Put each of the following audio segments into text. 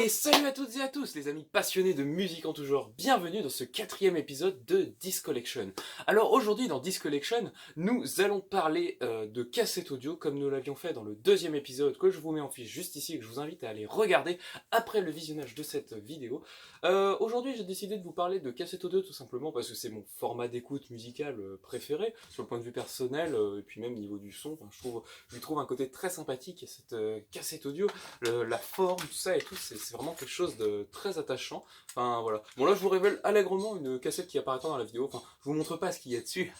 Et salut à toutes et à tous les amis passionnés de musique en tout genre, bienvenue dans ce 4e épisode de Disc Collection. Alors aujourd'hui dans Disc Collection, nous allons parler de cassettes audio comme nous l'avions fait dans le 2e épisode que je vous mets en fiche juste ici et que je vous invite à aller regarder après le visionnage de cette vidéo. Aujourd'hui j'ai décidé de vous parler de cassettes audio tout simplement parce que c'est mon format d'écoute musical préféré, sur le point de vue personnel et puis même niveau du son, enfin, je lui trouve un côté très sympathique à cette cassette audio. La forme, tout ça et tout, c'est vraiment quelque chose de très attachant. Enfin voilà. Bon là je vous révèle allègrement une cassette qui apparaîtra dans la vidéo. Enfin, je vous montre pas ce qu'il y a dessus.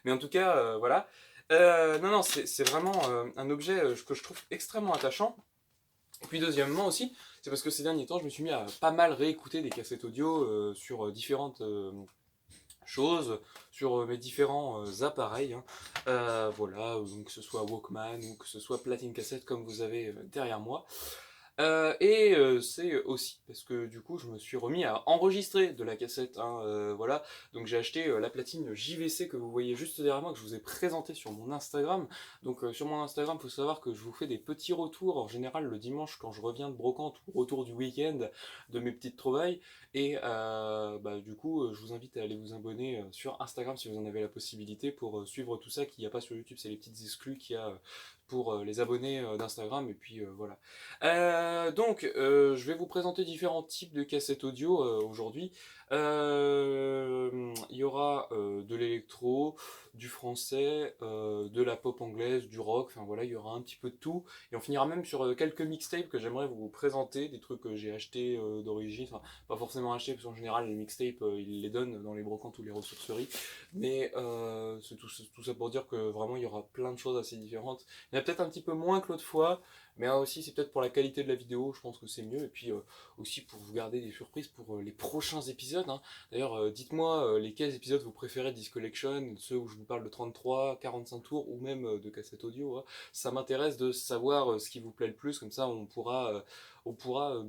Mais en tout cas, voilà. Non, c'est vraiment un objet que je trouve extrêmement attachant. Et puis deuxièmement aussi, c'est parce que ces derniers temps, je me suis mis à pas mal réécouter des cassettes audio sur différentes choses, sur mes différents appareils. Hein. Voilà, que ce soit Walkman ou que ce soit platine cassette comme vous avez derrière moi. C'est aussi parce que du coup je me suis remis à enregistrer de la cassette, hein, voilà. Donc j'ai acheté la platine JVC que vous voyez juste derrière moi, que je vous ai présenté sur mon Instagram. Donc sur mon Instagram, il faut savoir que je vous fais des petits retours en général le dimanche quand je reviens de brocante ou retour du week-end de mes petites trouvailles. Du coup je vous invite à aller vous abonner sur Instagram si vous en avez la possibilité pour suivre tout ça qu'il n'y a pas sur YouTube. C'est les petites exclus qu'il y a pour les abonnés d'Instagram et puis voilà. Je vais vous présenter différents types de cassettes audio aujourd'hui. Il y aura de l'électro, du français, de la pop anglaise, du rock, enfin voilà, il y aura un petit peu de tout. Et on finira même sur quelques mixtapes que j'aimerais vous présenter, des trucs que j'ai achetés d'origine, enfin pas forcément achetés, parce qu'en général les mixtapes ils les donnent dans les brocantes ou les ressourceries. Mais c'est tout ça pour dire que vraiment il y aura plein de choses assez différentes. Il y en a peut-être un petit peu moins que l'autre fois, mais aussi c'est peut-être pour la qualité de la vidéo, je pense que c'est mieux, et puis aussi pour vous garder des surprises pour les prochains épisodes. Hein. D'ailleurs, dites-moi lesquels épisodes vous préférez de Disc Collection, ceux où je vous parle de 33, 45 tours, ou même de cassettes audio. Hein. Ça m'intéresse de savoir ce qui vous plaît le plus, comme ça on pourra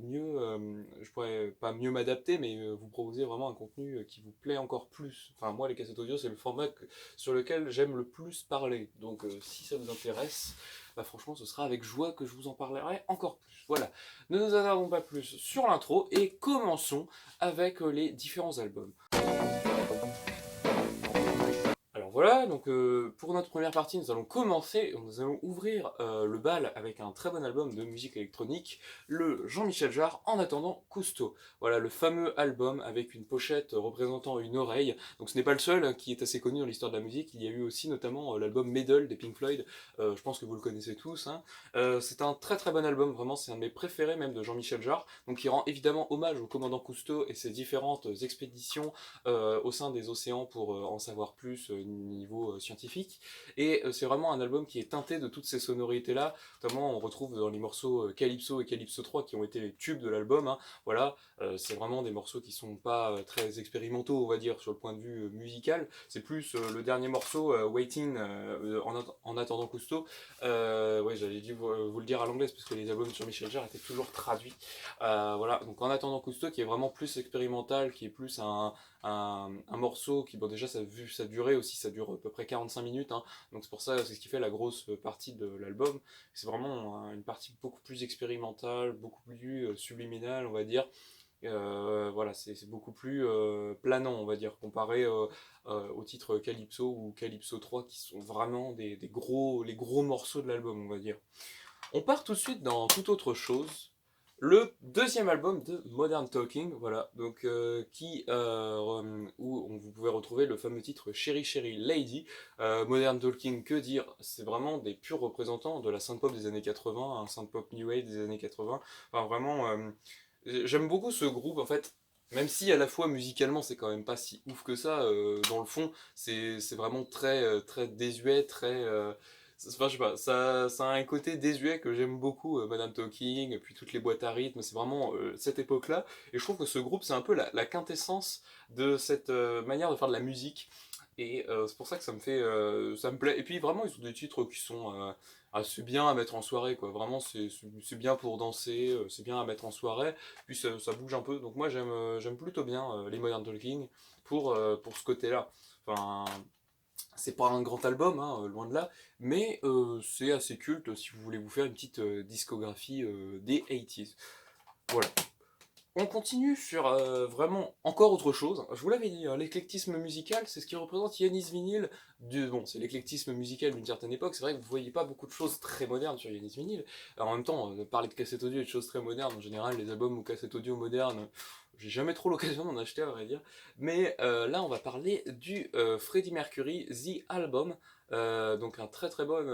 mieux, je pourrais pas mieux m'adapter, mais vous proposer vraiment un contenu qui vous plaît encore plus. Enfin moi les cassettes audio c'est le format sur lequel j'aime le plus parler, donc si ça vous intéresse, bah franchement ce sera avec joie que je vous en parlerai encore plus. Voilà, ne nous attardons pas plus sur l'intro et commençons avec les différents albums. Alors voilà, donc pour notre première partie, nous allons ouvrir le bal avec un très bon album de musique électronique, le Jean-Michel Jarre, En attendant Cousteau. Voilà, le fameux album avec une pochette représentant une oreille. Donc ce n'est pas le seul hein, qui est assez connu dans l'histoire de la musique, il y a eu aussi notamment l'album Medal des Pink Floyd, je pense que vous le connaissez tous. Hein. C'est un très très bon album, vraiment c'est un de mes préférés même de Jean-Michel Jarre, donc il rend évidemment hommage au commandant Cousteau et ses différentes expéditions au sein des océans pour en savoir plus niveau scientifique. Et c'est vraiment un album qui est teinté de toutes ces sonorités-là. Notamment, on retrouve dans les morceaux Calypso et Calypso 3 qui ont été les tubes de l'album. Hein. Voilà, c'est vraiment des morceaux qui sont pas très expérimentaux, on va dire, sur le point de vue musical. C'est plus le dernier morceau, Waiting, en attendant Cousteau. Ouais, j'avais dû vous le dire à l'anglaise parce que les albums sur Michel Jarre étaient toujours traduits. Voilà, donc en attendant Cousteau, qui est vraiment plus expérimental, qui est plus un morceau qui, bon déjà vu sa durée aussi, ça dure à peu près 45 minutes, hein, donc c'est pour ça, c'est ce qui fait la grosse partie de l'album, c'est vraiment une partie beaucoup plus expérimentale, beaucoup plus subliminale on va dire, voilà, c'est beaucoup plus planant on va dire, comparé au titre Calypso ou Calypso 3 qui sont vraiment les gros morceaux de l'album on va dire. On part tout de suite dans toute autre chose. Le deuxième album de Modern Talking, voilà, donc où vous pouvez retrouver le fameux titre Cherry Cherry Lady. Modern Talking, que dire, c'est vraiment des purs représentants de la synth-pop des années 80, un synth-pop new wave des années 80. Enfin vraiment, j'aime beaucoup ce groupe en fait. Même si à la fois musicalement c'est quand même pas si ouf que ça, dans le fond c'est vraiment très très désuet, très enfin, je sais pas, ça a un côté désuet que j'aime beaucoup, Madame Talking, et puis toutes les boîtes à rythme, c'est vraiment cette époque-là. Et je trouve que ce groupe, c'est un peu la quintessence de cette manière de faire de la musique. Et c'est pour ça que ça me plaît. Et puis vraiment, ils ont des titres qui sont assez bien à mettre en soirée, quoi. Vraiment, c'est bien pour danser, c'est bien à mettre en soirée. Puis ça bouge un peu. Donc moi, j'aime plutôt bien les Modern Talking pour ce côté-là. Enfin, c'est pas un grand album, hein, loin de là, mais c'est assez culte si vous voulez vous faire une petite discographie des 80s. Voilà. On continue sur vraiment encore autre chose. Je vous l'avais dit, hein, l'éclectisme musical, c'est ce qui représente Yanis Vinil. Bon, c'est l'éclectisme musical d'une certaine époque. C'est vrai que vous voyez pas beaucoup de choses très modernes sur Yanis Vinil. Alors, en même temps, parler de cassette audio et de choses très modernes, en général, les albums ou cassettes audio modernes, j'ai jamais trop l'occasion d'en acheter, à vrai dire. Mais là, on va parler du Freddie Mercury The Album. Donc un très très bon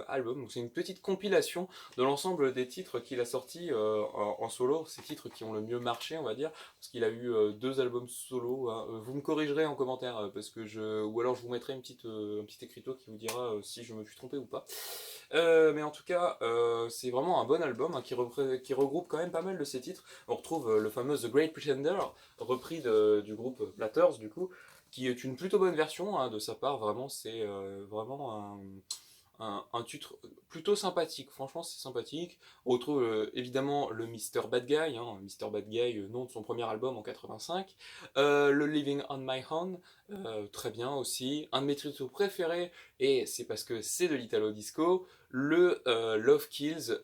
album. Donc, c'est une petite compilation de l'ensemble des titres qu'il a sortis en solo, ces titres qui ont le mieux marché, on va dire, parce qu'il a eu deux albums solo, hein. Vous me corrigerez en commentaire, parce que ou alors je vous mettrai un petit écriteau qui vous dira si je me suis trompé ou pas. Mais en tout cas, c'est vraiment un bon album, hein, qui regroupe quand même pas mal de ses titres. On retrouve le fameux The Great Pretender, repris du groupe Platters, du coup, qui est une plutôt bonne version, hein, de sa part. Vraiment, c'est vraiment un titre plutôt sympathique, franchement c'est sympathique. On retrouve évidemment le Mr. Bad Guy, hein, Mr. Bad Guy, nom de son premier album en 85. Le Living on My Own, très bien aussi. Un de mes titres préférés, et c'est parce que c'est de l'Italo Disco, le Love Kills,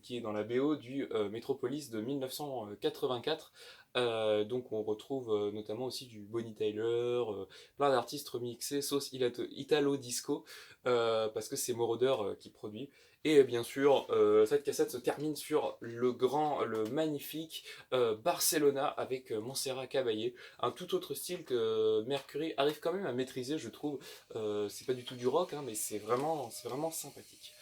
qui est dans la BO du Metropolis de 1984. Donc on retrouve notamment aussi du Bonnie Tyler, plein d'artistes remixés, sauce Italo Disco, parce que c'est Moroder qui produit. Et bien sûr, cette cassette se termine sur le magnifique Barcelona avec Montserrat Caballé, un tout autre style que Mercury arrive quand même à maîtriser, je trouve. C'est pas du tout du rock, hein, mais c'est vraiment sympathique.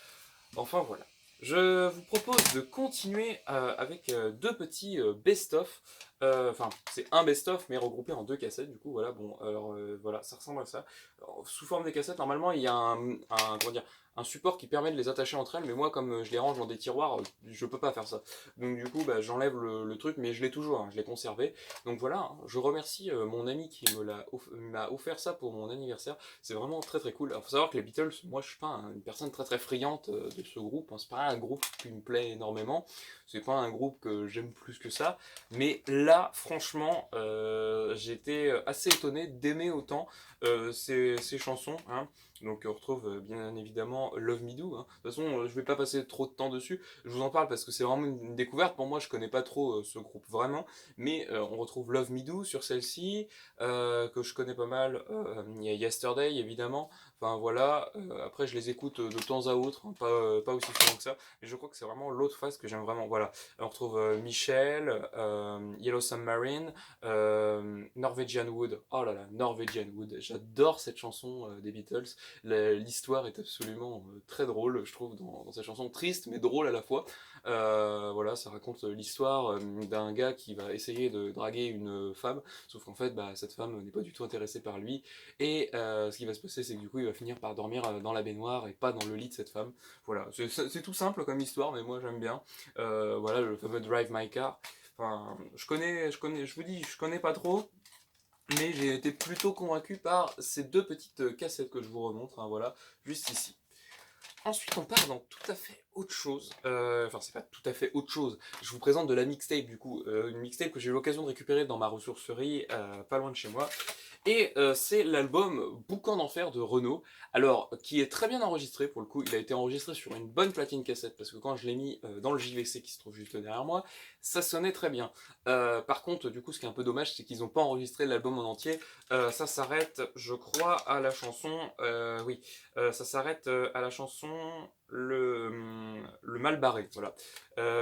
Enfin voilà. Je vous propose de continuer avec deux petits best-of. Enfin, c'est un best-of, mais regroupé en deux cassettes. Du coup, voilà, bon, alors voilà, ça ressemble à ça. Alors, sous forme des cassettes, normalement, il y a comment dire, un support qui permet de les attacher entre elles, mais moi, comme je les range dans des tiroirs, je peux pas faire ça. Donc, du coup, bah, j'enlève le truc, mais je l'ai toujours, hein, je l'ai conservé. Donc voilà, hein, je remercie mon ami qui m'a offert ça pour mon anniversaire. C'est vraiment très très cool. Il faut savoir que les Beatles, moi je suis pas une personne très très friande de ce groupe, hein. C'est pas un groupe qui me plaît énormément, c'est pas un groupe que j'aime plus que ça, mais là franchement j'étais assez étonné d'aimer autant ces chansons, hein. Donc on retrouve bien évidemment Love Me Do, hein. De toute façon, je vais pas passer trop de temps dessus, je vous en parle parce que c'est vraiment une découverte pour moi, je connais pas trop ce groupe vraiment, mais on retrouve Love Me Do sur celle-ci, que je connais pas mal. Il y a Yesterday évidemment. Enfin voilà. Après je les écoute de temps à autre, hein, pas aussi souvent que ça. Mais je crois que c'est vraiment l'autre phase que j'aime vraiment. Voilà. On retrouve Michel, Yellow Submarine, Norwegian Wood. Oh là là, Norwegian Wood. J'adore cette chanson des Beatles. L'histoire est absolument très drôle, je trouve, dans cette chanson, triste mais drôle à la fois. Voilà, ça raconte l'histoire d'un gars qui va essayer de draguer une femme. Sauf qu'en fait, bah, cette femme n'est pas du tout intéressée par lui. Et ce qui va se passer, c'est que du coup, il va finir par dormir dans la baignoire et pas dans le lit de cette femme. Voilà, c'est tout simple comme histoire, mais moi j'aime bien. Voilà, le fameux Drive My Car. Enfin, je vous dis, je connais pas trop. Mais j'ai été plutôt convaincu par ces deux petites cassettes que je vous remontre, hein, voilà, juste ici. Ensuite, on part dans tout à fait autre chose. Enfin, c'est pas tout à fait autre chose. Je vous présente de la mixtape, du coup. Une mixtape que j'ai eu l'occasion de récupérer dans ma ressourcerie, pas loin de chez moi. Et c'est l'album Boucan d'enfer de Renaud. Alors, qui est très bien enregistré pour le coup. Il a été enregistré sur une bonne platine cassette parce que quand je l'ai mis dans le JVC qui se trouve juste derrière moi, ça sonnait très bien. Par contre, du coup, ce qui est un peu dommage, c'est qu'ils n'ont pas enregistré l'album en entier. Ça s'arrête, je crois, à la chanson. Oui, ça s'arrête à la chanson le mal barré, voilà.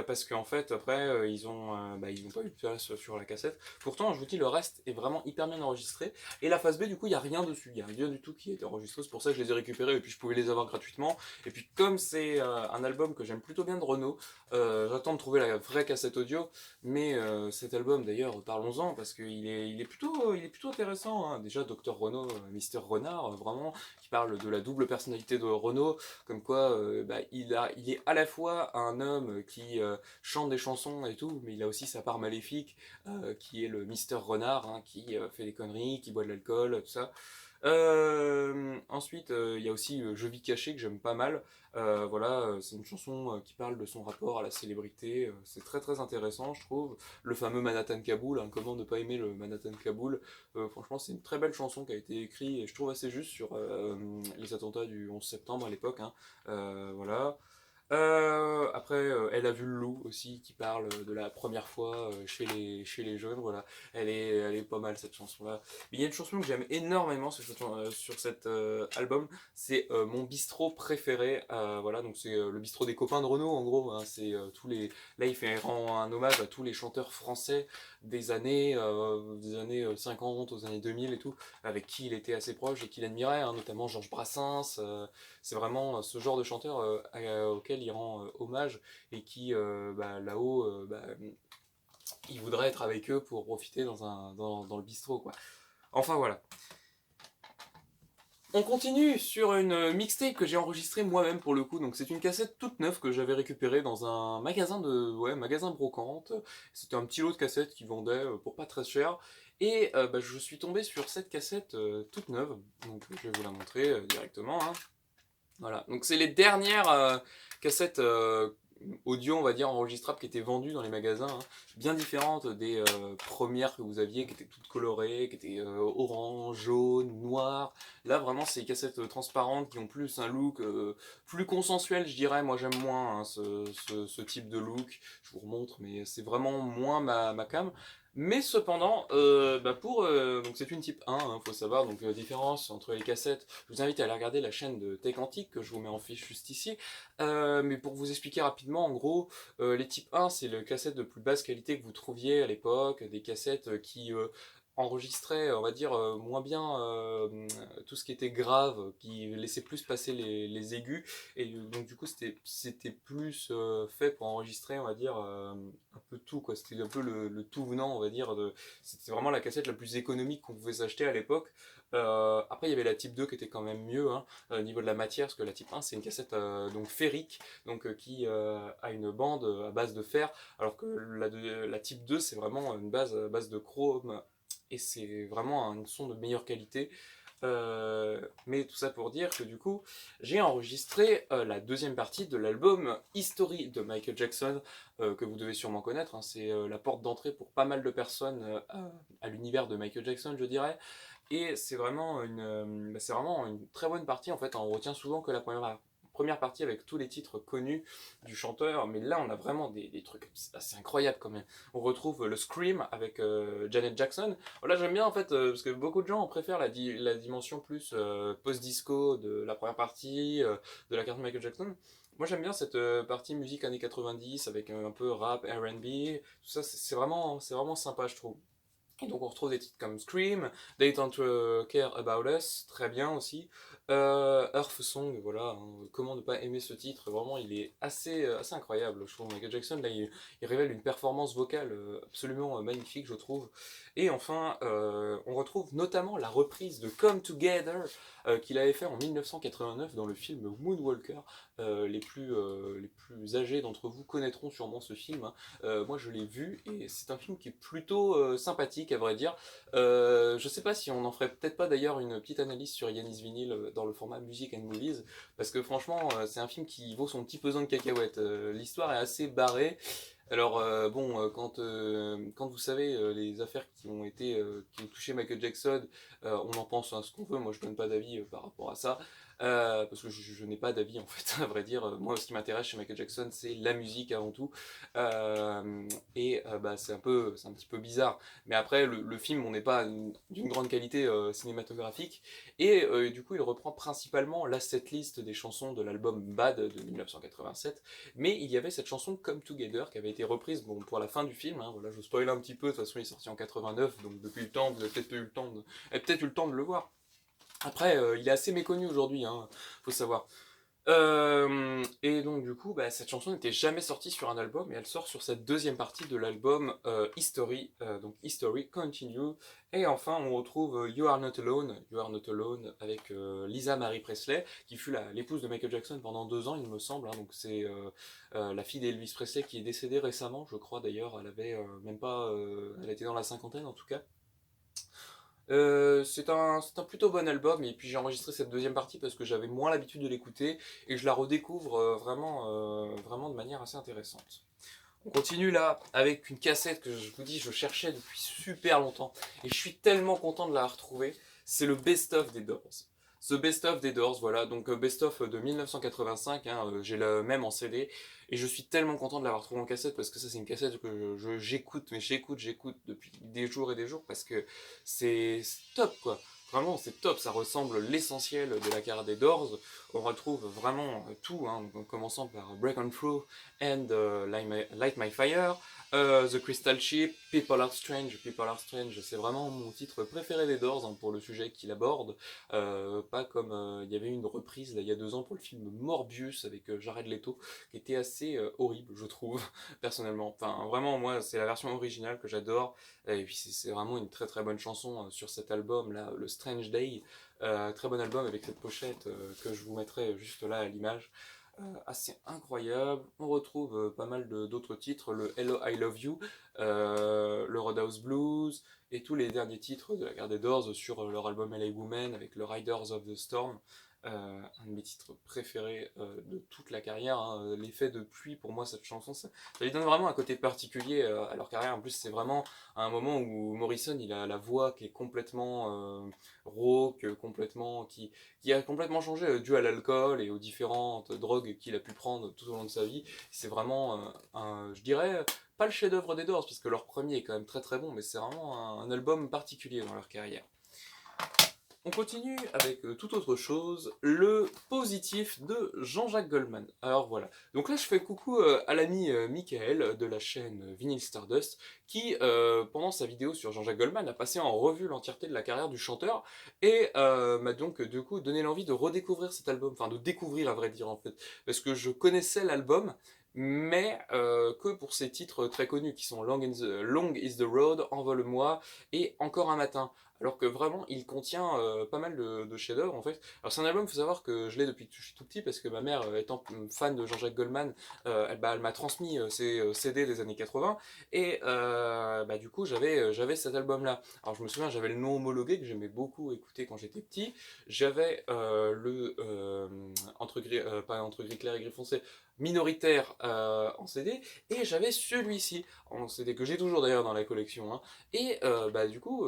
Parce qu'en fait, après, ils ont pas eu de place sur la cassette. Pourtant, je vous dis, le reste est vraiment hyper bien enregistré. Et la phase B, du coup, il n'y a rien dessus. Il n'y a rien du tout qui a été enregistré. C'est pour ça que je les ai récupérés et puis je pouvais les avoir gratuitement. Et puis, comme c'est un album que j'aime plutôt bien de Renaud, j'attends de trouver la vraie cassette audio. Mais cet album, d'ailleurs, parlons-en parce il est plutôt intéressant, hein. Déjà, Dr Renaud, Mister Renard, vraiment, qui parle de la double personnalité de Renaud, comme quoi il est à la fois un homme qui chante des chansons et tout, mais il a aussi sa part maléfique, qui est le Mister Renard, hein, qui fait des conneries, qui boit de l'alcool, tout ça. Ensuite, il y a aussi Je vis caché que j'aime pas mal. Voilà, c'est une chanson qui parle de son rapport à la célébrité. C'est très très intéressant, je trouve. Le fameux Manhattan Kaboul, hein, comment ne pas aimer le Manhattan Kaboul. Franchement, c'est une très belle chanson qui a été écrite et je trouve assez juste sur les attentats du 11 septembre à l'époque, hein. Voilà. Après, Elle a vu le loup aussi, qui parle de la première fois chez les jeunes, voilà. Elle est pas mal cette chanson-là. Mais il y a une chanson que j'aime énormément sur cet album, c'est mon bistrot préféré, voilà, donc c'est le bistrot des copains de Renaud en gros, hein, c'est tous les... Là il rend un hommage à tous les chanteurs français des années 50 aux années 2000 et tout, avec qui il était assez proche et qu'il admirait, hein, notamment Georges Brassens, c'est vraiment ce genre de chanteur auquel il rend hommage et qui là-haut, il voudrait être avec eux pour profiter dans le bistrot quoi. Enfin voilà. On continue sur une mixtape que j'ai enregistrée moi-même pour le coup, donc c'est une cassette toute neuve que j'avais récupérée dans un magasin brocante. C'était un petit lot de cassettes qui vendait pour pas très cher. Et je suis tombé sur cette cassette toute neuve, donc je vais vous la montrer directement, hein. Voilà, donc c'est les dernières cassettes audio, on va dire, enregistrables qui étaient vendues dans les magasins, hein. Bien différentes des premières que vous aviez, qui étaient toutes colorées, qui étaient orange, jaune, noir. Là, vraiment, c'est des cassettes transparentes qui ont plus un look plus consensuel, je dirais. Moi, j'aime moins hein, ce type de look. Je vous remontre, mais c'est vraiment moins ma cam. Mais cependant, donc c'est une type 1, hein, faut savoir, donc différence entre les cassettes. Je vous invite à aller regarder la chaîne de Tech Antique que je vous mets en fiche juste ici. Mais pour vous expliquer rapidement, en gros, les types 1, c'est le cassette de plus basse qualité que vous trouviez à l'époque, des cassettes qui enregistraient, on va dire, moins bien tout ce qui était grave, qui laissait plus passer les aigus, et donc du coup c'était plus fait pour enregistrer, on va dire, un peu tout, quoi. C'était un peu le tout venant, on va dire, c'était vraiment la cassette la plus économique qu'on pouvait s'acheter à l'époque. Après il y avait la type 2 qui était quand même mieux hein, au niveau de la matière, parce que la type 1 c'est une cassette donc ferrique, donc qui a une bande à base de fer, alors que la type 2 c'est vraiment une base à base de chrome, et c'est vraiment un son de meilleure qualité. Mais tout ça pour dire que du coup, j'ai enregistré la deuxième partie de l'album History de Michael Jackson, que vous devez sûrement connaître, hein. C'est la porte d'entrée pour pas mal de personnes à l'univers de Michael Jackson, je dirais. Et c'est vraiment une très bonne partie en fait. On retient souvent que la première partie avec tous les titres connus du chanteur, mais là on a vraiment des trucs assez incroyables quand même. On retrouve le Scream avec Janet Jackson. Là j'aime bien en fait, parce que beaucoup de gens préfèrent la dimension plus post-disco de la première partie de la carte de Michael Jackson. Moi j'aime bien cette partie musique années 90 avec un peu rap, R&B, tout ça, c'est vraiment sympa je trouve. Et donc on retrouve des titres comme Scream, They Don't Care About Us, très bien aussi. Earth Song, voilà, hein, comment ne pas aimer ce titre, vraiment il est assez incroyable, je trouve. Michael Jackson, là il révèle une performance vocale absolument magnifique, je trouve. Et enfin, on retrouve notamment la reprise de Come Together qu'il avait fait en 1989 dans le film Moonwalker. Les plus âgés d'entre vous connaîtront sûrement ce film, hein. Moi je l'ai vu et c'est un film qui est plutôt sympathique à vrai dire. Je sais pas si on en ferait peut-être pas d'ailleurs une petite analyse sur Yanis Vinyl dans le format Music and Movies, parce que franchement c'est un film qui vaut son petit pesant de cacahuètes. L'histoire est assez barrée. Alors quand vous savez les affaires qui ont touché Michael Jackson, on en pense à ce qu'on veut. Moi je donne pas d'avis par rapport à ça. Parce que je n'ai pas d'avis en fait, à vrai dire. Moi, ce qui m'intéresse chez Michael Jackson, c'est la musique avant tout. C'est un petit peu bizarre. Mais après, le film, on n'est pas d'une grande qualité cinématographique. Et du coup, il reprend principalement la setlist des chansons de l'album Bad de 1987. Mais il y avait cette chanson Come Together qui avait été reprise bon, pour la fin du film, hein. Voilà, je spoil un petit peu. De toute façon, il est sorti en 89. Donc depuis le temps, vous avez peut-être eu le temps de le voir. Après, il est assez méconnu aujourd'hui, hein, faut savoir. Et donc du coup, cette chanson n'était jamais sortie sur un album, et elle sort sur cette deuxième partie de l'album History, donc History Continue. Et enfin, on retrouve You Are Not Alone avec Lisa Marie Presley, qui fut l'épouse de Michael Jackson pendant 2 ans, il me semble, hein. Donc c'est la fille d'Elvis Presley qui est décédée récemment, je crois d'ailleurs. Elle avait même pas, elle était dans la cinquantaine en tout cas. C'est un plutôt bon album, et puis j'ai enregistré cette deuxième partie parce que j'avais moins l'habitude de l'écouter et je la redécouvre vraiment de manière assez intéressante. On continue là avec une cassette que je vous dis je cherchais depuis super longtemps et je suis tellement content de la retrouver. C'est le best-of des Doors. The Best of des Doors, voilà, donc Best of de 1985, hein, j'ai le même en CD, et je suis tellement content de l'avoir trouvé en cassette, parce que ça c'est une cassette que j'écoute, mais j'écoute depuis des jours et des jours, parce que c'est top quoi. Vraiment, c'est top, ça ressemble l'essentiel de la carrière des Doors. On retrouve vraiment tout, hein, en commençant par Break On Through and Light My Fire, The Crystal Ship, People Are Strange. People Are Strange, c'est vraiment mon titre préféré des Doors, hein, pour le sujet qu'il aborde. Pas comme il y avait une reprise là, il y a 2 ans pour le film Morbius avec Jared Leto, qui était assez horrible, je trouve, personnellement. Enfin, vraiment, moi, c'est la version originale que j'adore. Et puis, c'est vraiment une très très bonne chanson sur cet album là, le Strange Day. Très bon album avec cette pochette que je vous mettrai juste là à l'image. Assez incroyable. On retrouve pas mal d'autres titres, le Hello I Love You, le Roadhouse Blues, et tous les derniers titres de la Garde des Doors sur leur album LA Woman avec le Riders of the Storm. Un de mes titres préférés de toute la carrière, hein. L'effet de pluie, pour moi, cette chanson, ça lui donne vraiment un côté particulier à leur carrière. En plus, c'est vraiment à un moment où Morrison, il a la voix qui est complètement rauque, qui a complètement changé dû à l'alcool et aux différentes drogues qu'il a pu prendre tout au long de sa vie. C'est vraiment, je dirais, pas le chef-d'œuvre des Doors, puisque leur premier est quand même très très bon, mais c'est vraiment un album particulier dans leur carrière. On continue avec toute autre chose, le positif de Jean-Jacques Goldman. Alors voilà, donc là je fais coucou à l'ami Michael de la chaîne Vinyl Stardust, qui pendant sa vidéo sur Jean-Jacques Goldman a passé en revue l'entièreté de la carrière du chanteur, et m'a donc du coup donné l'envie de redécouvrir cet album, enfin de découvrir à vrai dire en fait, parce que je connaissais l'album, mais que pour ses titres très connus qui sont Long is the Road, Envole-moi et Encore un matin. Alors que vraiment, il contient pas mal de chefs-d'œuvre en fait. Alors c'est un album, il faut savoir que je l'ai depuis que je suis tout petit, parce que ma mère, étant fan de Jean-Jacques Goldman, elle m'a transmis ses CD des années 80, et du coup j'avais cet album-là. Alors je me souviens, j'avais le non homologué que j'aimais beaucoup écouter quand j'étais petit. J'avais pas entre gris clair et gris foncé, minoritaire en CD, et j'avais celui-ci en CD que j'ai toujours d'ailleurs dans la collection, hein. Et du coup,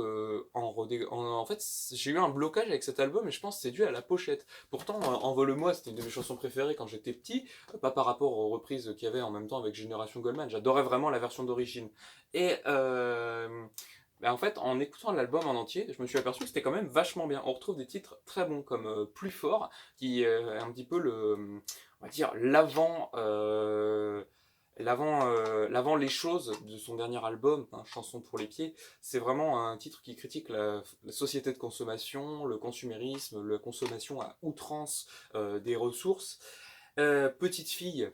en fait, j'ai eu un blocage avec cet album, et je pense que c'est dû à la pochette. Pourtant, Envole-moi, c'était une de mes chansons préférées quand j'étais petit, pas par rapport aux reprises qu'il y avait en même temps avec Génération Goldman. J'adorais vraiment la version d'origine. Et en fait, en écoutant l'album en entier, je me suis aperçu que c'était quand même vachement bien. On retrouve des titres très bons comme Plus fort, qui est un petit peu on va dire, l'avant les choses de son dernier album, hein, Chanson pour les pieds. C'est vraiment un titre qui critique la société de consommation, le consumérisme, la consommation à outrance des ressources. Petite fille,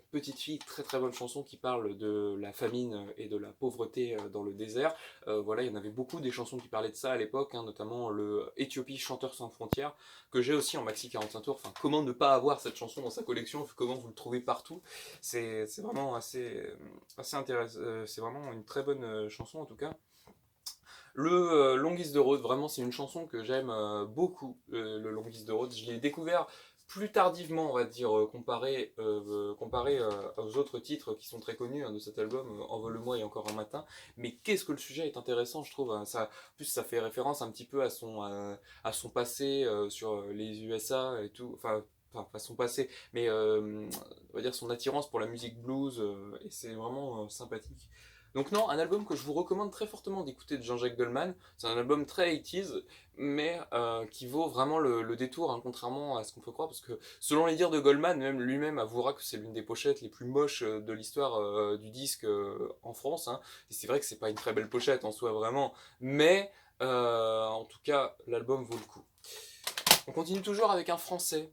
très très bonne chanson qui parle de la famine et de la pauvreté dans le désert. Voilà, il y en avait beaucoup des chansons qui parlaient de ça à l'époque, hein, notamment le Éthiopie chanteur sans frontières, que j'ai aussi en maxi 45 tours. Enfin, comment ne pas avoir cette chanson dans sa collection, comment vous le trouvez partout. C'est vraiment assez intéressant. C'est vraiment une très bonne chanson en tout cas. Le Longest the Road, vraiment c'est une chanson que j'aime beaucoup, le Longest the Road. Je l'ai découvert plus tardivement, on va dire, comparé aux autres titres qui sont très connus, hein, de cet album, Envole-moi et Encore un matin. Mais qu'est-ce que le sujet est intéressant, je trouve, hein. Ça, en plus, ça fait référence un petit peu à son passé sur les USA et tout. Enfin, pas son passé, mais on va dire son attirance pour la musique blues, et c'est vraiment sympathique. Donc non, un album que je vous recommande très fortement d'écouter de Jean-Jacques Goldman. C'est un album très 80s, mais qui vaut vraiment le détour, hein, contrairement à ce qu'on peut croire, parce que selon les dires de Goldman, même lui-même avouera que c'est l'une des pochettes les plus moches de l'histoire du disque en France, hein. Et c'est vrai que c'est pas une très belle pochette en soi, vraiment, mais en tout cas, l'album vaut le coup. On continue toujours avec un autre français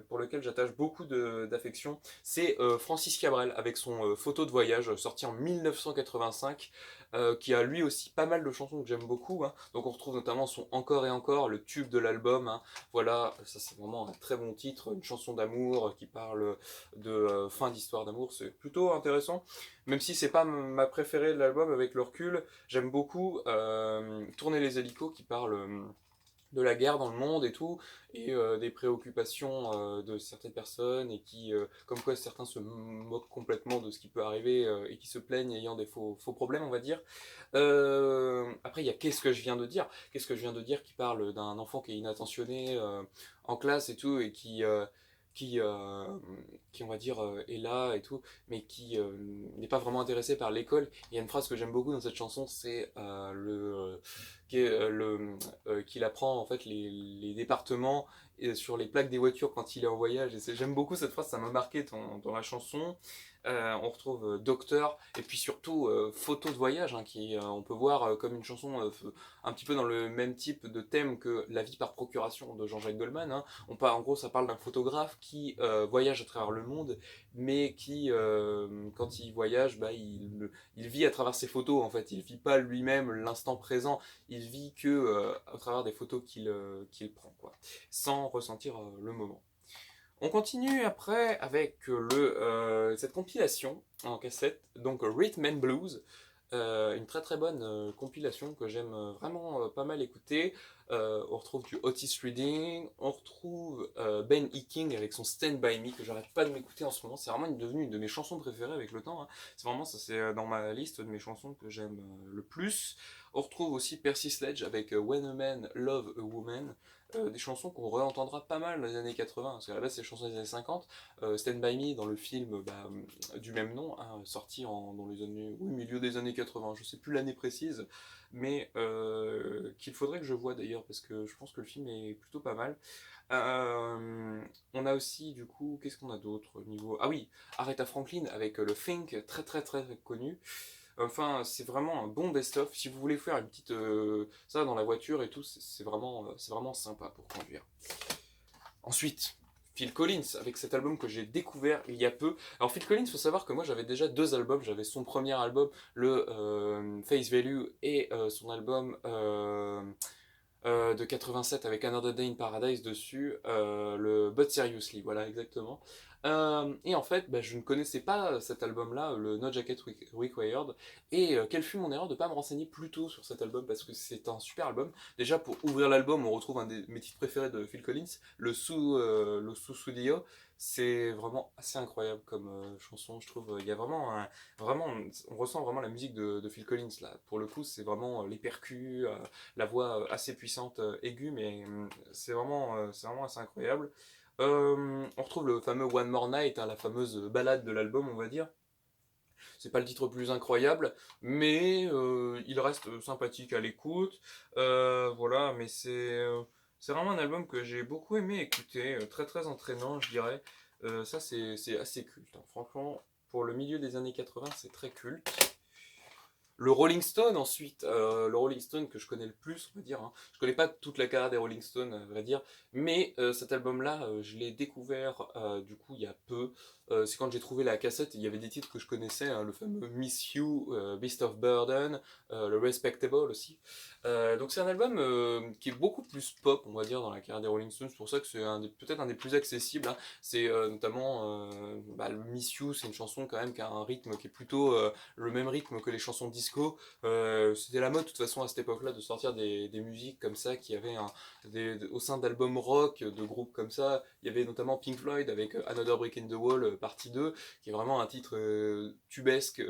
pour lequel j'attache beaucoup d'affection, c'est Francis Cabrel, avec son Photo de voyage, sorti en 1985, qui a lui aussi pas mal de chansons que j'aime beaucoup, hein. Donc on retrouve notamment son Encore et encore, le tube de l'album, hein. Voilà, ça c'est vraiment un très bon titre, une chanson d'amour qui parle de fin d'histoire d'amour, c'est plutôt intéressant, même si c'est pas ma préférée de l'album avec le recul. J'aime beaucoup Tourner les hélicos, qui parle de la guerre dans le monde et tout, et des préoccupations de certaines personnes, et qui, comme quoi certains se moquent complètement de ce qui peut arriver, et qui se plaignent ayant des faux problèmes, on va dire. Après, il y a Qu'est-ce que je viens de dire? Qu'est-ce que je viens de dire qui parle d'un enfant qui est inattentionné en classe et tout, et qui, euh, qui, on va dire, est là et tout, mais qui n'est pas vraiment intéressé par l'école. Il y a une phrase que j'aime beaucoup dans cette chanson, c'est qu'il apprend en fait les départements sur les plaques des voitures quand il est en voyage. Et j'aime beaucoup cette phrase, ça m'a marqué dans la chanson. On retrouve Docteur, et puis surtout Photo de voyage, hein, on peut voir comme une chanson un petit peu dans le même type de thème que La vie par procuration de Jean-Jacques Goldman. Hein. En gros, ça parle d'un photographe qui voyage à travers le monde, mais qui, quand il voyage, il vit à travers ses photos, en fait. Il vit pas lui-même l'instant présent, il vit que à travers des photos qu'il prend, quoi, sans ressentir le moment. On continue après avec cette compilation en cassette, donc Rhythm and Blues, une très très bonne compilation que j'aime vraiment pas mal écouter. On retrouve du Otis Redding, on retrouve Ben E. King avec son Stand By Me que j'arrête pas de m'écouter en ce moment. C'est vraiment devenue une de mes chansons préférées avec le temps. Hein. C'est vraiment ça, c'est dans ma liste de mes chansons que j'aime le plus. On retrouve aussi Percy Sledge avec When a Man Love a Woman. Des chansons qu'on réentendra pas mal dans les années 80, parce qu'à la base c'est des chansons des années 50. Stand By Me dans le film du même nom, hein, sorti dans les années, oui, milieu des années 80, je sais plus l'année précise, mais qu'il faudrait que je voie d'ailleurs, parce que je pense que le film est plutôt pas mal. On a aussi du coup, qu'est-ce qu'on a d'autre au niveau... Ah oui, Aretha Franklin avec le Think, très très très, très connu. Enfin, c'est vraiment un bon best-of. Si vous voulez faire une petite ça dans la voiture et tout, c'est vraiment sympa pour conduire. Ensuite, Phil Collins avec cet album que j'ai découvert il y a peu. Alors Phil Collins, il faut savoir que moi j'avais déjà deux albums. J'avais son premier album, le Face Value, et son album de 87 avec Another Day in Paradise dessus, le But Seriously, voilà exactement. Et en fait, je ne connaissais pas cet album-là, le No Jacket Required, et quelle fut mon erreur de ne pas me renseigner plus tôt sur cet album, parce que c'est un super album. Déjà, pour ouvrir l'album, on retrouve un de mes titres préférés de Phil Collins, le Susudio. C'est vraiment assez incroyable comme chanson, je trouve. Il y a vraiment, on ressent vraiment la musique de Phil Collins là. Pour le coup, c'est vraiment les percus, la voix assez puissante, aiguë, mais c'est vraiment assez incroyable. On retrouve le fameux One More Night, hein, la fameuse balade de l'album, on va dire. C'est pas le titre le plus incroyable, mais il reste sympathique à l'écoute. Voilà, mais c'est vraiment un album que j'ai beaucoup aimé écouter, très très entraînant, je dirais. Ça, c'est assez culte. Hein. Franchement, pour le milieu des années 80, c'est très culte. Le Rolling Stone ensuite, le Rolling Stone que je connais le plus, on va dire. Hein. Je connais pas toute la carrière des Rolling Stones, à vrai dire, mais cet album-là, je l'ai découvert du coup il y a peu. C'est quand j'ai trouvé la cassette, il y avait des titres que je connaissais, hein, le fameux Miss You, Beast of Burden, le Respectable aussi. Donc c'est un album qui est beaucoup plus pop, on va dire, dans la carrière des Rolling Stones. C'est pour ça que c'est peut-être un des plus accessibles. Hein. C'est notamment le Miss You, c'est une chanson quand même qui a un rythme qui est plutôt le même rythme que les chansons disco. C'était la mode de toute façon à cette époque-là de sortir des musiques comme ça qui avaient au sein d'albums rock, de groupes comme ça. Il y avait notamment Pink Floyd avec Another Brick in the Wall partie 2, qui est vraiment un titre tubesque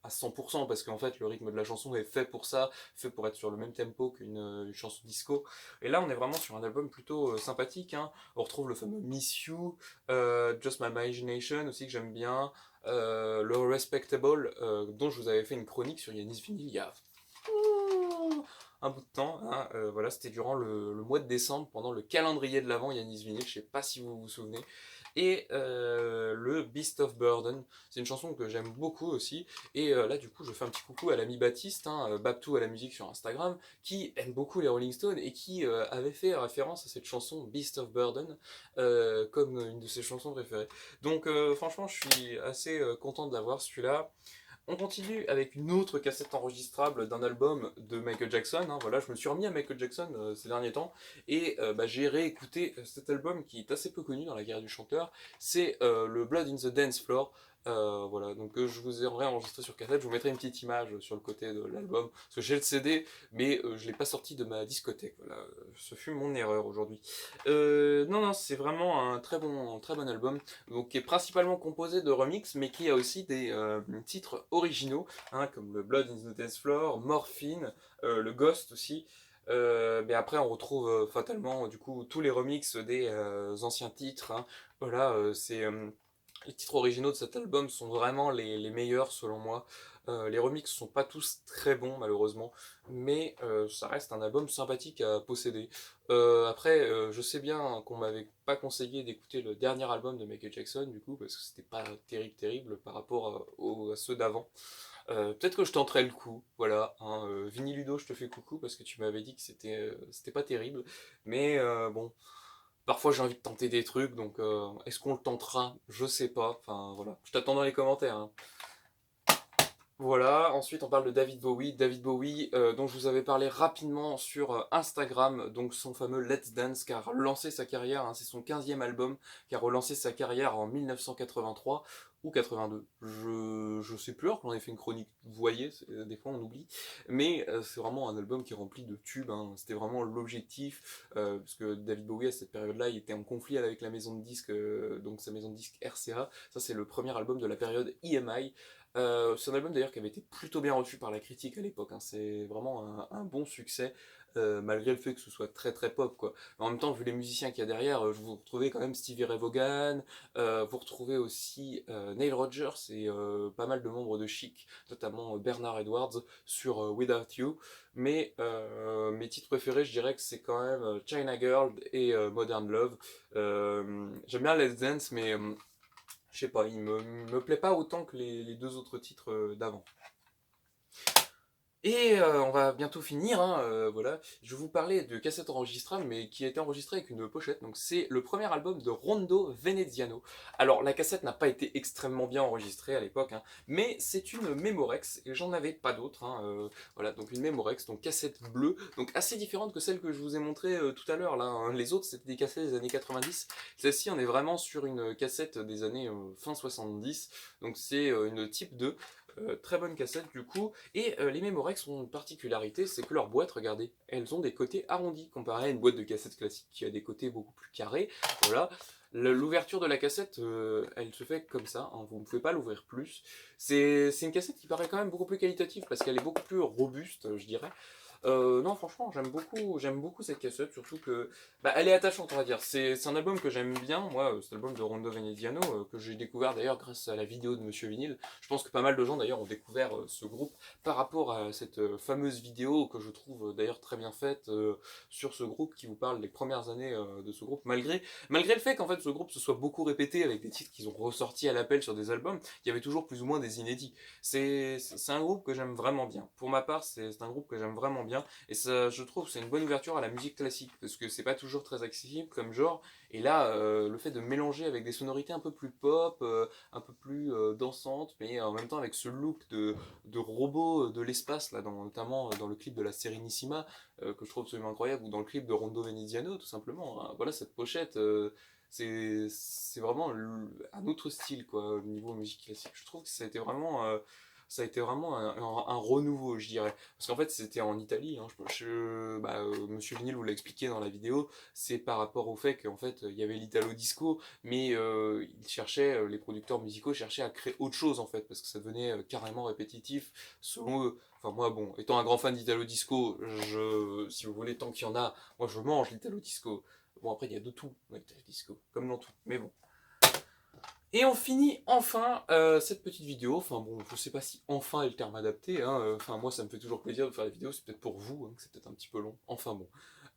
à 100%, parce qu'en fait le rythme de la chanson est fait pour ça, fait pour être sur le même tempo qu'une chanson disco. Et là on est vraiment sur un album plutôt sympathique. Hein. On retrouve le fameux Miss You, Just My Imagination aussi que j'aime bien. Le Respectable, dont je vous avais fait une chronique sur Yanis Vinyl il y a un bout de temps. Hein, voilà, c'était durant le mois de décembre, pendant le calendrier de l'Avent Yanis Vinyl, je sais pas si vous vous souvenez. Et le Beast of Burden, c'est une chanson que j'aime beaucoup aussi. Et là, du coup, je fais un petit coucou à l'ami Baptiste, hein, Babtou à la musique sur Instagram, qui aime beaucoup les Rolling Stones et qui avait fait référence à cette chanson Beast of Burden comme une de ses chansons préférées. Donc, franchement, je suis assez content de l'avoir celui-là. On continue avec une autre cassette enregistrable d'un album de Michael Jackson. Hein, voilà, je me suis remis à Michael Jackson ces derniers temps, et j'ai réécouté cet album qui est assez peu connu dans la carrière du chanteur. C'est le Blood in the Dance Floor. Voilà, donc je vous ai enregistré sur cassette, je vous mettrai une petite image sur le côté de l'album, parce que j'ai le CD, mais je l'ai pas sorti de ma discothèque, voilà, ce fut mon erreur aujourd'hui. Non, non, c'est vraiment un très bon album, donc qui est principalement composé de remix, mais qui a aussi des titres originaux, hein, comme le Blood in the Dance Floor, Morphine, le Ghost aussi. Mais après on retrouve fatalement du coup tous les remixes des anciens titres, hein. Voilà, les titres originaux de cet album sont vraiment les meilleurs selon moi. Les remixes sont pas tous très bons malheureusement, mais ça reste un album sympathique à posséder. Après, je sais bien qu'on m'avait pas conseillé d'écouter le dernier album de Michael Jackson du coup, parce que c'était pas terrible par rapport à ceux d'avant. Peut-être que je tenterai le coup, voilà, hein, Vinny Ludo, je te fais coucou parce que tu m'avais dit que c'était pas terrible, mais bon, parfois j'ai envie de tenter des trucs, donc est-ce qu'on le tentera? Je sais pas, enfin voilà, je t'attends dans les commentaires, hein. Voilà, ensuite on parle de David Bowie dont je vous avais parlé rapidement sur Instagram, donc son fameux Let's Dance qui a relancé sa carrière, hein, c'est son 15e album qui a relancé sa carrière en 1983 ou 82, je sais plus alors qu'on avait fait une chronique, vous voyez, des fois on oublie, mais c'est vraiment un album qui est rempli de tubes, hein, c'était vraiment l'objectif, parce que David Bowie à cette période-là il était en conflit avec la maison de disques, donc sa maison de disques RCA, ça c'est le premier album de la période EMI. C'est un album d'ailleurs qui avait été plutôt bien reçu par la critique à l'époque, hein. C'est vraiment un bon succès, malgré le fait que ce soit très pop quoi. Mais en même temps, vu les musiciens qu'il y a derrière, vous retrouvez quand même Stevie Ray Vaughan, vous retrouvez aussi Neil Rogers et pas mal de membres de Chic, notamment Bernard Edwards sur Without You. Mais mes titres préférés, je dirais que c'est quand même China Girl et Modern Love. J'aime bien Let's Dance, mais je sais pas, il me plaît pas autant que les deux autres titres d'avant. Et on va bientôt finir, hein, voilà. Je vais vous parler de cassette enregistrable, mais qui a été enregistrée avec une pochette. Donc c'est le premier album de Rondo Veneziano. Alors la cassette n'a pas été extrêmement bien enregistrée à l'époque, hein, mais c'est une Memorex, et j'en avais pas d'autres, hein, voilà, donc une Memorex, donc cassette bleue, donc assez différente que celle que je vous ai montrée tout à l'heure, là, hein. Les autres c'était des cassettes des années 90, celle-ci on est vraiment sur une cassette des années fin 70, donc c'est une type 2, très bonne cassette du coup, et les Memorex ont une particularité, c'est que leurs boîtes, regardez, elles ont des côtés arrondis, comparé à une boîte de cassette classique qui a des côtés beaucoup plus carrés, voilà. L'ouverture de la cassette, elle se fait comme ça, hein, vous ne pouvez pas l'ouvrir plus. C'est une cassette qui paraît quand même beaucoup plus qualitative, parce qu'elle est beaucoup plus robuste, je dirais. Non, franchement, j'aime beaucoup cette cassette, surtout que bah, elle est attachante, on va dire. C'est un album que j'aime bien, moi, cet album de Rondo Veneziano, que j'ai découvert d'ailleurs grâce à la vidéo de Monsieur Vinyle. Je pense que pas mal de gens d'ailleurs ont découvert ce groupe par rapport à cette fameuse vidéo que je trouve d'ailleurs très bien faite sur ce groupe qui vous parle des premières années de ce groupe, malgré le fait qu'en fait ce groupe se soit beaucoup répété avec des titres qu'ils ont ressortis à l'appel sur des albums, il y avait toujours plus ou moins des inédits. C'est un groupe que j'aime vraiment bien. Pour ma part, c'est un groupe que j'aime vraiment bien. Et ça, je trouve, c'est une bonne ouverture à la musique classique. Parce que c'est pas toujours très accessible comme genre. Et là, le fait de mélanger avec des sonorités un peu plus pop, un peu plus dansantes, mais en même temps avec ce look de robot de l'espace, là, notamment dans le clip de la Serenissima, que je trouve absolument incroyable, ou dans le clip de Rondo Veneziano, tout simplement, hein. Voilà, cette pochette. C'est vraiment un autre style quoi au niveau musique classique. Je trouve que ça a été vraiment un renouveau, je dirais. Parce qu'en fait, c'était en Italie, hein, Monsieur Vinil vous l'a expliqué dans la vidéo, c'est par rapport au fait qu'en fait, il y avait l'Italo Disco, mais les producteurs musicaux cherchaient à créer autre chose, en fait, parce que ça devenait carrément répétitif, selon eux. Enfin, moi, bon, étant un grand fan d'Italo Disco, si vous voulez, tant qu'il y en a, moi je mange l'Italo Disco. Bon, après, il y a de tout dans l'Italo Disco, comme dans tout, mais bon. Et on finit enfin cette petite vidéo. Enfin bon, je sais pas si enfin est le terme adapté, hein. Enfin moi ça me fait toujours plaisir de faire la vidéo, c'est peut-être pour vous, hein, que c'est peut-être un petit peu long. Enfin bon.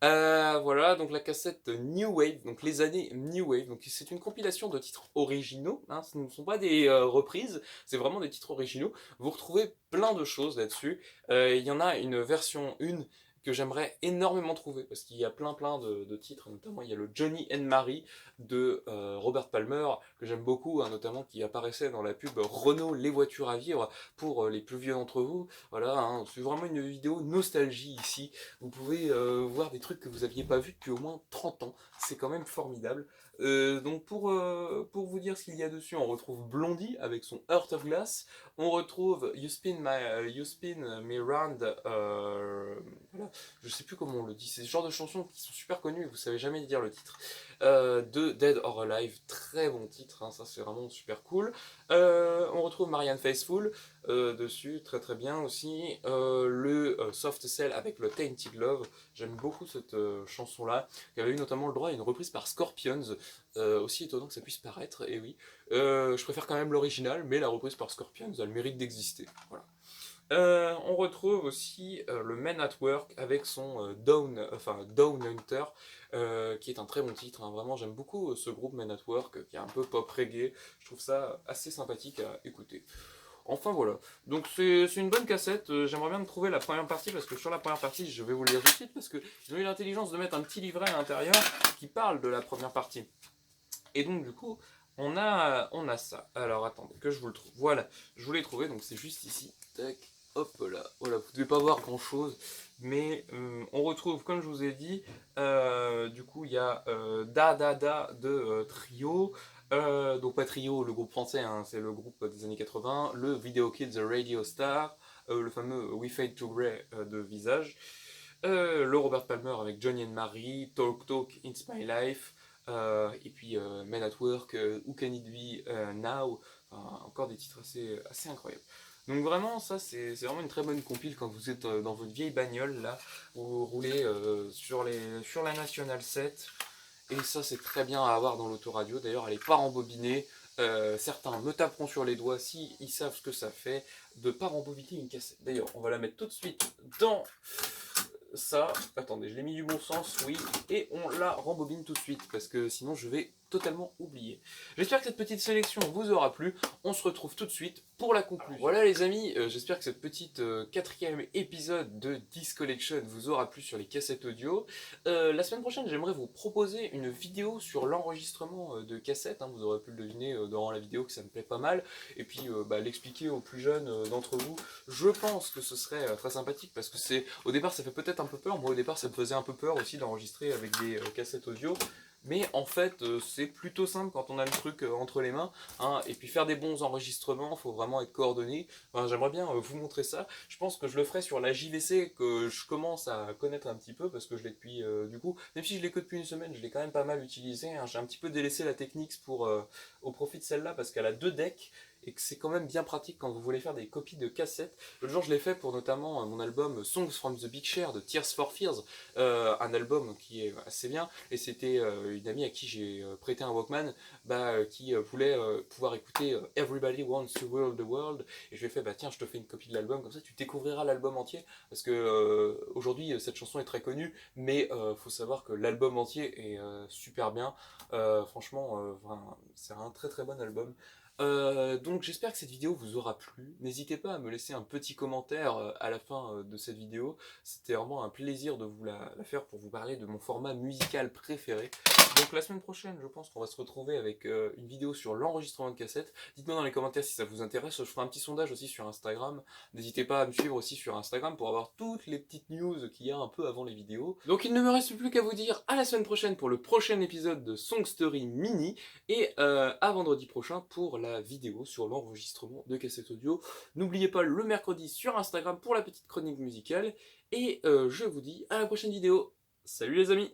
Voilà, donc la cassette New Wave, donc les années New Wave. Donc c'est une compilation de titres originaux, hein, ce ne sont pas des reprises, c'est vraiment des titres originaux. Vous retrouvez plein de choses là-dessus. Il y en a une version 1 que j'aimerais énormément trouver, parce qu'il y a plein de titres, notamment il y a le Johnny and Mary de Robert Palmer, que j'aime beaucoup, hein, notamment qui apparaissait dans la pub Renault les voitures à vivre, pour les plus vieux d'entre vous. Voilà, hein, c'est vraiment une vidéo nostalgie ici. Vous pouvez voir des trucs que vous n'aviez pas vus depuis au moins 30 ans, c'est quand même formidable. Donc pour vous dire ce qu'il y a dessus, on retrouve Blondie avec son Heart of Glass, on retrouve You Spin Me Round, voilà, je sais plus comment on le dit, c'est ce genre de chansons qui sont super connues et vous savez jamais dire le titre, de Dead or Alive, très bon titre, hein, ça c'est vraiment super cool. On retrouve Marianne Faithfull dessus, très très bien aussi, Soft Cell avec le Tainted Love, j'aime beaucoup cette chanson là, qui avait eu notamment le droit à une reprise par Scorpions, aussi étonnant que ça puisse paraître, et oui. Je préfère quand même l'original, mais la reprise par Scorpions a le mérite d'exister. Voilà. On retrouve aussi le Men at Work avec son Down Hunter, qui est un très bon titre, hein. Vraiment j'aime beaucoup ce groupe Men at Work, qui est un peu pop reggae, je trouve ça assez sympathique à écouter. Enfin voilà, donc c'est une bonne cassette, j'aimerais bien trouver la première partie, parce que sur la première partie, je vais vous le dire tout de suite, parce qu'ils ont eu l'intelligence de mettre un petit livret à l'intérieur qui parle de la première partie. Et donc du coup, on a ça. Alors attendez, que je vous le trouve. Voilà, je vous l'ai trouvé, donc c'est juste ici. Tac, hop là. Voilà, vous ne devez pas voir grand chose. Mais on retrouve, comme je vous ai dit, du coup, il y a Da Da Da de Trio. Donc pas Trio, le groupe français, hein, c'est le groupe des années 80. Le Video Kids The Radio Star. Le fameux We Fade to Grey de Visage. Le Robert Palmer avec Johnny and Mary. Talk Talk, It's My Life. Et puis Men at Work, Who Can It Be Now, enfin, encore des titres assez incroyables. Donc vraiment, ça c'est vraiment une très bonne compile quand vous êtes dans votre vieille bagnole, là, vous roulez sur la National 7, et ça c'est très bien à avoir dans l'autoradio, d'ailleurs elle n'est pas rembobinée, certains me taperont sur les doigts si ils savent ce que ça fait de pas rembobiner une cassette. D'ailleurs, on va la mettre tout de suite dans ça, attendez, je l'ai mis du bon sens, oui, et on la rembobine tout de suite, parce que sinon je vais totalement oublier. J'espère que cette petite sélection vous aura plu, on se retrouve tout de suite pour la conclusion. Voilà les amis, j'espère que cette petite quatrième épisode de Disc Collection vous aura plu sur les cassettes audio. La semaine prochaine, j'aimerais vous proposer une vidéo sur l'enregistrement de cassettes, hein, vous aurez pu le deviner dans la vidéo que ça me plaît pas mal, et puis l'expliquer aux plus jeunes d'entre vous, je pense que ce serait très sympathique, parce que au départ ça fait peut-être un peu peur, moi au départ ça me faisait un peu peur aussi d'enregistrer avec des cassettes audio, mais en fait c'est plutôt simple quand on a le truc entre les mains, hein, et puis faire des bons enregistrements, il faut vraiment être coordonné. Enfin, j'aimerais bien vous montrer ça, je pense que je le ferai sur la JVC que je commence à connaître un petit peu, parce que je l'ai depuis, du coup, même si je l'ai que depuis une semaine, je l'ai quand même pas mal utilisé, hein. J'ai un petit peu délaissé la Technics au profit de celle-là, parce qu'elle a 2 decks, et que c'est quand même bien pratique quand vous voulez faire des copies de cassettes. L'autre jour je l'ai fait pour notamment mon album Songs from the Big Chair de Tears for Fears, un album qui est assez bien, et c'était une amie à qui j'ai prêté un Walkman, qui voulait pouvoir écouter Everybody Wants to Rule the World, et je lui ai fait tiens, je te fais une copie de l'album, comme ça tu découvriras l'album entier, parce que aujourd'hui cette chanson est très connue, mais faut savoir que l'album entier est super bien, franchement c'est un très très bon album. Donc j'espère que cette vidéo vous aura plu, n'hésitez pas à me laisser un petit commentaire à la fin de cette vidéo, c'était vraiment un plaisir de vous la faire pour vous parler de mon format musical préféré. Donc la semaine prochaine je pense qu'on va se retrouver avec une vidéo sur l'enregistrement de cassettes, dites-moi dans les commentaires si ça vous intéresse, je ferai un petit sondage aussi sur Instagram, n'hésitez pas à me suivre aussi sur Instagram pour avoir toutes les petites news qu'il y a un peu avant les vidéos. Donc il ne me reste plus qu'à vous dire à la semaine prochaine pour le prochain épisode de Song Story Mini, et à vendredi prochain pour la vidéo sur l'enregistrement de cassettes audio. N'oubliez pas le mercredi sur Instagram pour la petite chronique musicale, et je vous dis à la prochaine vidéo. Salut les amis!